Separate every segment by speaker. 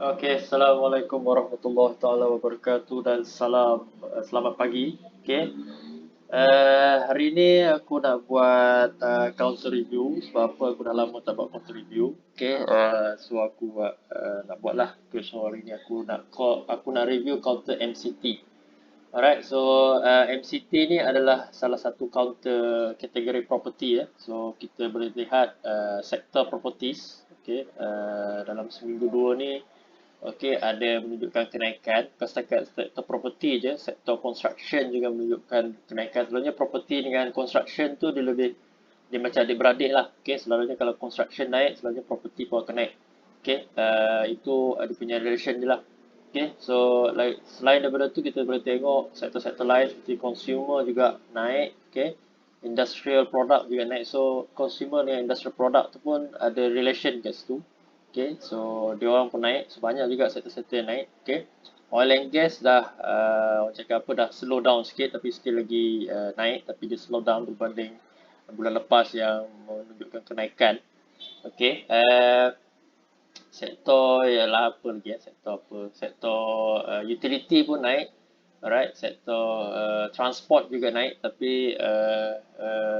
Speaker 1: Okey, Assalamualaikum warahmatullahi taala wabarakatuh dan selamat pagi. Okey. Hari ni aku nak buat counter review sebab apa aku dah lama tak buat counter review. Okey, so aku nak buatlah. Okay, so hari ni aku nak review counter MCT. Alright, so MCT ni adalah salah satu counter kategori property ya. So kita boleh lihat sektor properties. Okey, dalam seminggu dua ni. Okey, ada menunjukkan kenaikan. Bukan setakat sektor property je, sektor construction juga menunjukkan kenaikan. Selalunya property dengan construction tu dia macam adik-beradik lah. Okey, selalunya kalau construction naik, selalunya property pun akan naik. Okey, itu ada punya relation je lah. Okey, so selain daripada tu kita boleh tengok sektor-sektor lain seperti consumer juga naik. Okey, industrial product juga naik. So consumer dengan industrial product tu pun ada relation kat situ. Okay, so dia orang pun naik. So banyak juga sektor-sektor yang naik. Okay, oil and gas dah orang cakap apa dah slow down sikit tapi still lagi naik tapi dia slow down berbanding bulan lepas yang menunjukkan kenaikan. Okay, sektor ialah apa lagi ya? Sektor apa? Sektor utility pun naik. Alright, sektor transport juga naik tapi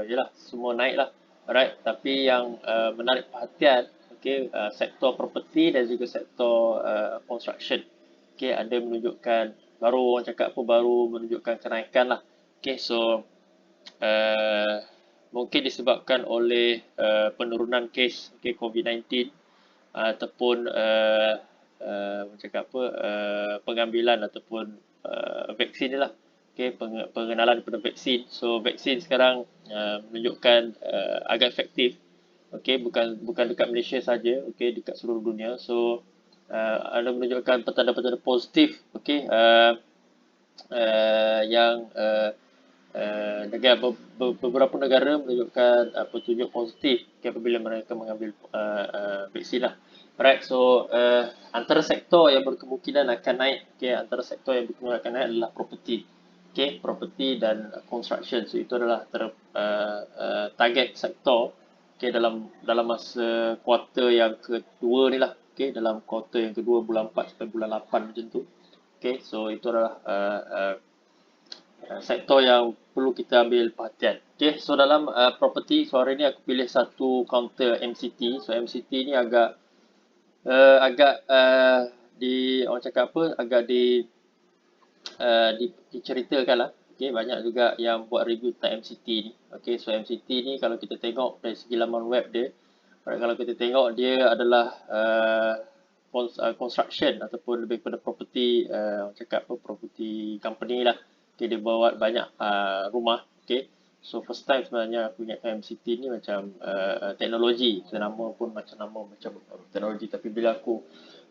Speaker 1: yalah semua naik lah. Alright, tapi yang menarik perhatian okay, sektor property dan juga sektor construction. Okay, ada menunjukkan baru orang cakap apa baru menunjukkan kenaikan lah. Okay, so uh, mungkin disebabkan oleh penurunan kes okay, COVID-19 ataupun cakap apa pengambilan ataupun vaksin ni lah. Okay, pengenalan daripada vaksin. So vaksin sekarang menunjukkan agak efektif. Okay, bukan dekat Malaysia saja, okay, dekat seluruh dunia. So ada menunjukkan petanda-petanda positif. Okay, yang beberapa negara menunjukkan petunjuk positif apabila mereka mengambil vaksin lah. Alright, so antara sektor yang berkemungkinan akan naik, okay, antara sektor yang berkemungkinan akan naik adalah property. Okay, property dan construction. So itu adalah target sektor okay, dalam masa kuarter yang kedua ni lah. Okay, dalam kuarter yang kedua bulan 4 sampai bulan 8 macam tu. Okay, so itu adalah sektor yang perlu kita ambil perhatian. Okay, so dalam property, so hari ni aku pilih satu counter MCT. So MCT ni agak orang cakap apa, agak diceritakan lah. Okay, banyak juga yang buat review tentang MCT ni. Okay, so MCT ni kalau kita tengok dari segi laman web dia, kalau kita tengok dia adalah construction ataupun lebih kepada property, orang cakap apa, property company lah. Okay, dia buat banyak rumah. Okay, so first time sebenarnya aku ingat MCT ni macam teknologi. So, nama pun macam nama macam teknologi. Tapi bila aku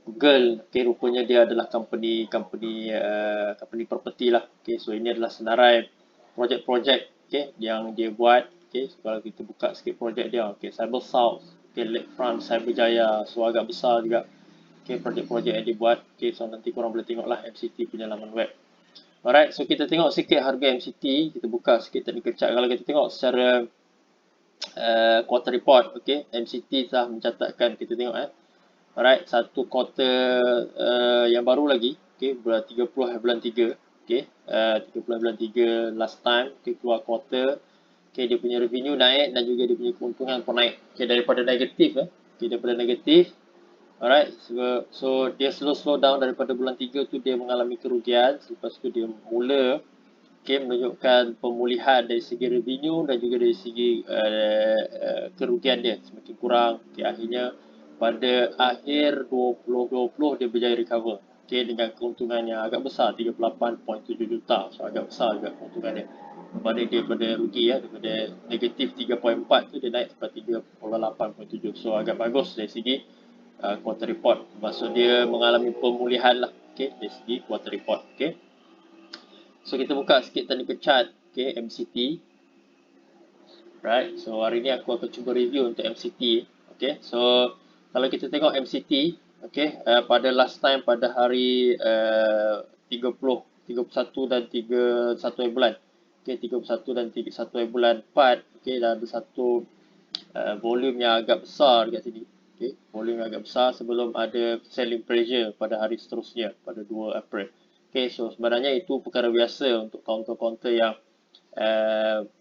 Speaker 1: Google, okay, rupanya dia adalah company property lah. Okay, so ini adalah senarai projek-projek okay, yang dia buat. Okay, so kalau kita buka sikit projek dia, okay, Cyber South, okay, Lakefront, Cyberjaya, so agak besar juga. Okay, projek-projek yang dia buat. Okay, so nanti korang boleh tengok lah MCT punya laman web. Alright, so kita tengok sikit harga MCT. Kita buka sikit technical chart. Kalau kita tengok secara quarter report, okay, MCT telah mencatatkan, kita tengok alright, satu quarter yang baru lagi, okay, bulan 30 bulan 3, okay, 30 bulan 3 last time, okay, keluar quarter, okay, dia punya revenue naik dan juga dia punya keuntungan pun naik, okay, daripada negatif, okay, daripada negatif, alright, so dia slow down daripada bulan 3 tu dia mengalami kerugian, selepas tu dia mula okay, menunjukkan pemulihan dari segi revenue dan juga dari segi kerugian dia semakin kurang. Okay, akhirnya pada akhir 2020 dia berjaya recover. Okay, dengan keuntungan yang agak besar 38.7 juta. So agak besar juga keuntungan dia. Berbanding dia pada rugi daripada negatif 3.4 tu dia naik sampai 38.7. So agak bagus dari segi quarter report. Maksud dia mengalami pemulihan lah. Okay, dari segi quarter report. Okay. So kita buka sikit technical chart, okay, MCT. Right, so hari ni aku akan cuba review untuk MCT. Okay, so kalau kita tengok MCT, okay, pada last time pada hari 30, 31 dan 31 bulan. Okay, 31 dan 31 bulan 4, okay, dan ada satu volume yang agak besar dekat sini. Okay, volume agak besar sebelum ada selling pressure pada hari seterusnya pada 2 April. Okay, so sebenarnya itu perkara biasa untuk kaunter-kaunter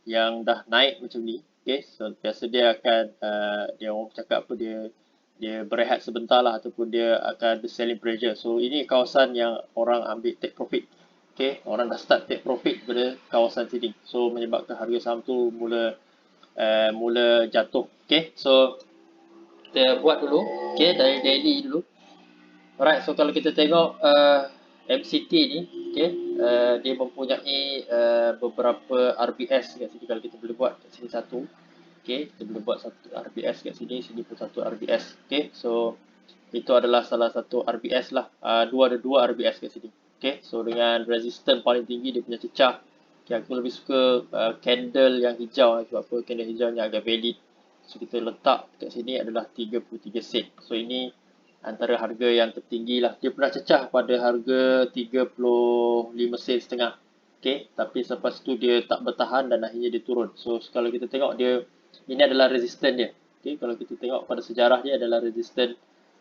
Speaker 1: yang dah naik macam ni. Okay, so biasa dia akan dia orang cakap apa, dia berehat sebentar lah, ataupun dia akan ada selling pressure. So ini kawasan yang orang ambil take profit. Okay, orang dah start take profit pada kawasan sini. So menyebabkan harga saham tu mula jatuh. Okay, so kita buat dulu. Okay, dari daily dulu. Alright, so kalau kita tengok MCT ni, okay, dia mempunyai beberapa RBS kat sini. Kalau kita boleh buat kat sini satu. Okay, kita boleh buat satu RBS kat sini, sini pun satu RBS. Okay, so itu adalah salah satu RBS lah. Ada dua RBS kat sini. Okay, so dengan resistance paling tinggi dia punya cecah. Okay, aku lebih suka candle yang hijau. Sebab apa? Candle hijau ni agak valid. So kita letak kat sini adalah 33 sen. So ini antara harga yang tertinggi lah. Dia pernah cecah pada harga 35 sen setengah. Okay, tapi selepas tu dia tak bertahan dan akhirnya dia turun. So kalau kita tengok dia, ini adalah resistance dia. Okay, kalau kita tengok pada sejarah dia adalah resistance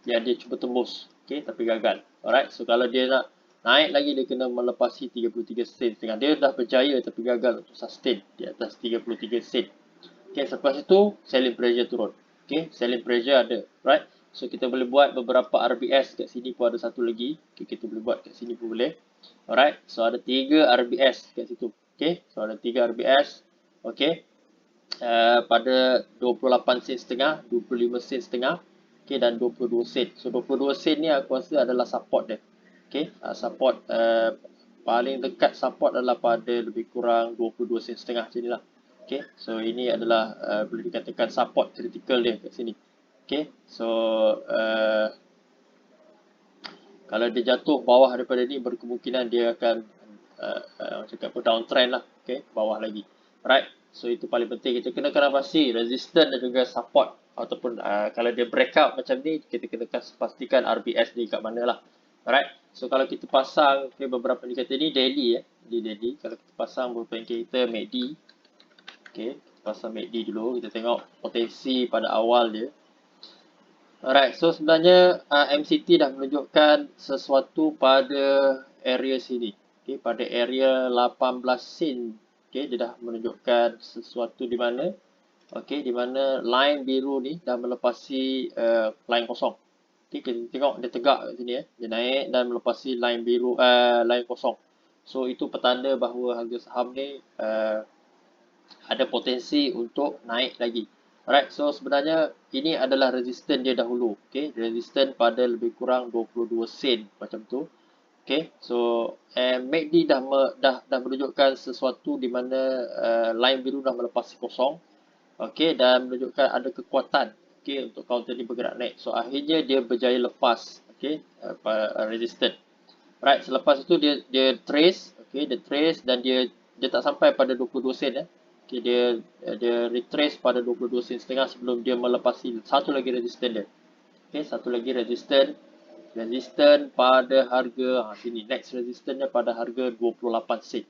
Speaker 1: yang dia cuba tembus. Okay, tapi gagal. Alright, so kalau dia nak naik lagi, dia kena melepasi 33 sen setengah. Dia dah berjaya tapi gagal untuk sustain di atas 33 sen. Okay, selepas itu selling pressure turun. Okay, selling pressure ada. Right, so kita boleh buat beberapa RBS kat sini pun ada satu lagi. Okay, kita boleh buat kat sini pun boleh. Alright, so ada 3 RBS kat situ. Okay, so ada 3 RBS. Okay, pada 28 sen setengah, 25 sen setengah, okay, dan 22 sen. So 22 sen ni aku rasa adalah support dia. Okay, support paling dekat support adalah pada lebih kurang 22 sen setengah macam ni lah. Okay, so ini adalah boleh dikatakan support critical dia kat sini. Okay, so kalau dia jatuh bawah daripada ni, berkemungkinan dia akan cakap apa, downtrend lah. Okay, bawah lagi. Right, so itu paling penting. Kita kena pasti resistance dan juga support. Ataupun kalau dia breakout macam ni, kita kena pastikan RBS ni kat mana lah. Alright, so kalau kita pasang beberapa indikator ni daily di daily. Kalau kita pasang beberapa indikator MACD. Okay, kita pasang MACD dulu. Kita tengok potensi pada awal dia. Alright, so sebenarnya MCT dah menunjukkan sesuatu pada area sini. Okay, pada area 18 sen. Okay, dia dah menunjukkan sesuatu di mana. Okay, di mana line biru ni dah melepasi line kosong. Okay, kita tengok dia tegak kat sini Dia naik dan melepasi line biru, line kosong. So itu petanda bahawa harga saham ni ada potensi untuk naik lagi. Alright, so sebenarnya ini adalah resistance dia dahulu. Okay, resistance pada lebih kurang 22 sen macam tu. Okay, so MACD dah menunjukkan sesuatu di mana line biru dah melepasi kosong. Okay, dan menunjukkan ada kekuatan untuk counter ni bergerak naik. So akhirnya dia berjaya lepas resistance. Right, selepas itu dia trace, dia trace dan dia tak sampai pada 22 sen Okay, dia retrace pada 22 sen setengah sebelum dia melepasi satu lagi resistance dia. Okay, satu lagi resistance pada harga sini, next resistance dia pada harga 28 sen.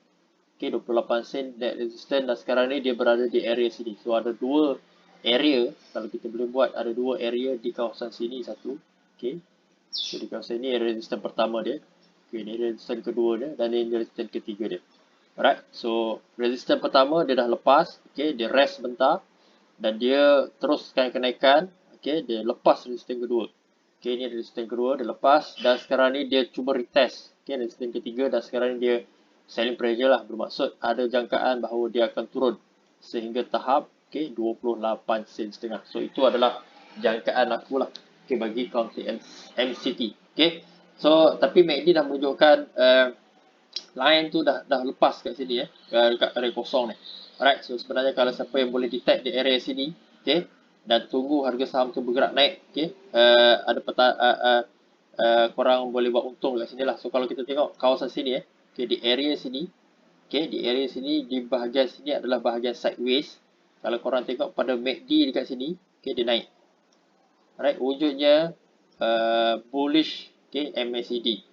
Speaker 1: Okay, 28 sen net resistance, dan sekarang ni dia berada di area sini. So ada dua area, kalau kita boleh buat, ada dua area di kawasan sini satu. Okay, so di kawasan ini resistance pertama dia. Okay, ni resistance kedua dia dan ini resistance ketiga dia. Alright, so resistance pertama dia dah lepas, okay, dia rest sebentar dan dia teruskan kenaikan, okay, dia lepas resistance kedua. Okay, ni resistance kedua dia lepas dan sekarang ni dia cuba retest, okay, resistance ketiga, dan sekarang ni dia selling pressure lah, bermaksud ada jangkaan bahawa dia akan turun sehingga tahap 28 sen setengah. So itu adalah jangkaan aku lah, okay, bagi counter MCT. Okay, so tapi MACD dah menunjukkan line tu dah lepas kat sini dekat area kosong ni. Alright, so sebenarnya kalau siapa yang boleh detect di area sini, okay, dan tunggu harga saham tu bergerak naik, okay, ada korang boleh buat untung kat sini lah. So kalau kita tengok kawasan sini okay, di area sini, di bahagian sini adalah bahagian sideways. Kalau korang tengok pada MACD dekat sini, okay, dia naik. Alright, wujudnya bullish, okay, MACD.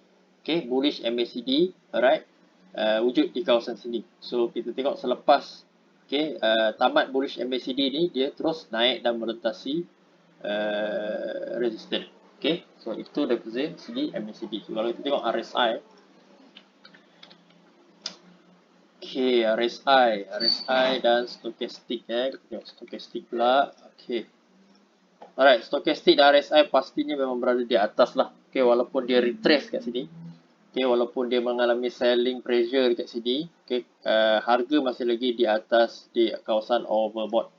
Speaker 1: Okay, bullish MACD, alright, wujud di kawasan sini. So kita tengok selepas tamat bullish MACD ni, dia terus naik dan melintasi resistant. Okay, so itu dari segi MACD. So, kalau kita tengok RSI, okay, RSI dan stokastik kita tengok stokastik pula. Okay, alright, stokastik dan RSI pastinya memang berada di atas lah. Okay, walaupun dia retrace kat sini, okay, walaupun dia mengalami selling pressure dekat sini, okay, harga masih lagi di atas di kawasan overbought.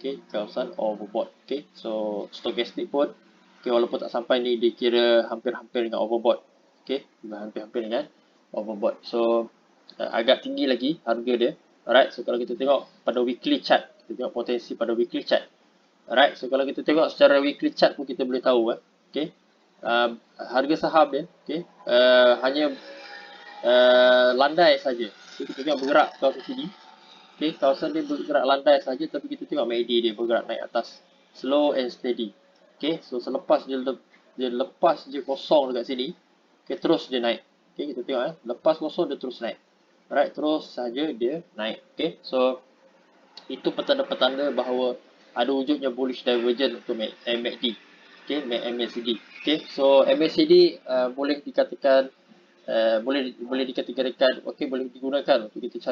Speaker 1: Okay, kawasan overbought. Okay, so stokastik pun, okay, walaupun tak sampai ni dikira hampir-hampir dengan overbought. Okay, hampir-hampir dengan overbought. So agak tinggi lagi harga dia. Alright, so kalau kita tengok pada weekly chart, kita tengok potensi pada weekly chart. Alright, so kalau kita tengok secara weekly chart pun kita boleh tahu okay, harga saham dia, okay, hanya landai saja. Okay, kita tengok bergerak kawasan sini. Okay, kawasan dia bergerak landai saja, tapi kita tengok MACD dia bergerak naik atas, slow and steady. Okay, so selepas dia lepas je kosong dekat sini, okay, terus dia naik. Okay, kita tengok lepas kosong dia terus naik. Alright, terus saja dia naik. Okay, so itu petanda-petanda bahawa ada wujudnya bullish divergence untuk MACD. Okay, MACD. Okay, so MACD boleh dikatakan boleh dikategorikan, okay, boleh digunakan untuk kita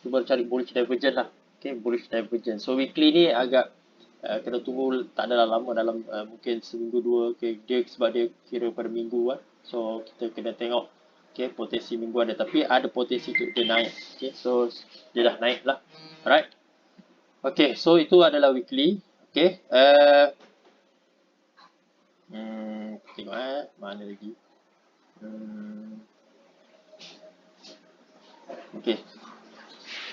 Speaker 1: cuba cari bullish divergence lah. Okay, bullish divergence. So weekly ni agak kena tunggu, tak adalah lama, dalam mungkin seminggu dua. Okay, dia sebab dia kira pada minggu so kita kena tengok, okay, potensi minggu ada, tapi ada potensi untuk dia naik. Okay, so dia dah naik lah. Alright. Okay, so itu adalah weekly. Okay, tengok mana lagi. Okay,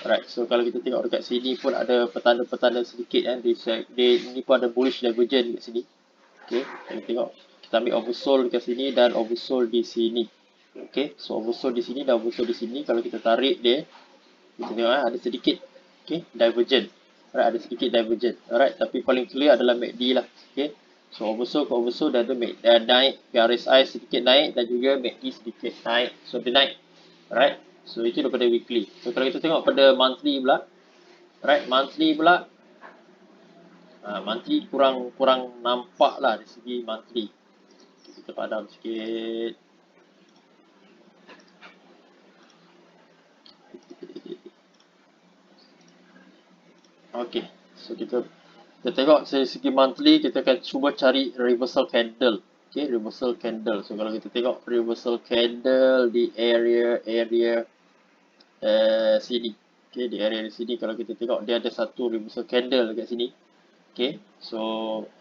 Speaker 1: alright, so kalau kita tengok dekat sini pun ada petanda-petanda sedikit ini pun ada bullish divergence dekat sini. Okay, kita tengok, kita ambil oversold dekat sini dan oversold di sini. Okay, so oversold di sini dan oversold di sini. Kalau kita tarik dia, kita tengok ada sedikit, okay, divergent. Alright, ada sedikit divergent. Alright, tapi paling clear adalah MACD lah. Okay, so oversold ke oversold dan ada naik, RSI sedikit naik dan juga MACD sedikit naik. So dia naik. Alright, so itu daripada weekly. So kalau kita tengok pada monthly pula, alright, monthly pula, monthly kurang nampak lah dari segi monthly. Kita padam sikit. Okay, so kita tengok dari segi monthly, kita akan cuba cari reversal candle. Okay, reversal candle. So kalau kita tengok reversal candle di area sini. Okay, di area sini kalau kita tengok dia ada satu reversal candle dekat sini. Okay, so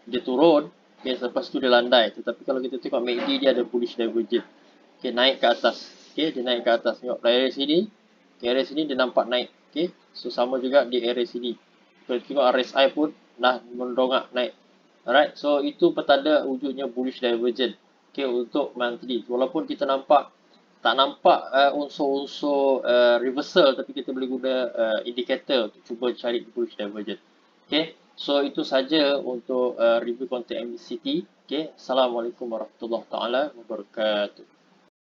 Speaker 1: dia turun. Okay, selepas tu dia landai. Tetapi kalau kita tengok MACD dia ada bullish divergence. Okay, naik ke atas. Okay, dia naik ke atas. Tengok area sini. Okay, area sini dia nampak naik. Okay, so sama juga di area sini. Kalau tengok RSI pun dah mendongak naik. Alright, so itu petanda wujudnya bullish divergence. Okay, untuk monthly. Walaupun kita tak nampak unsur-unsur reversal, tapi kita boleh guna indicator untuk cuba cari bullish divergence. Okay, so itu saja untuk review konten MACD. Okay, Assalamualaikum warahmatullahi wabarakatuh.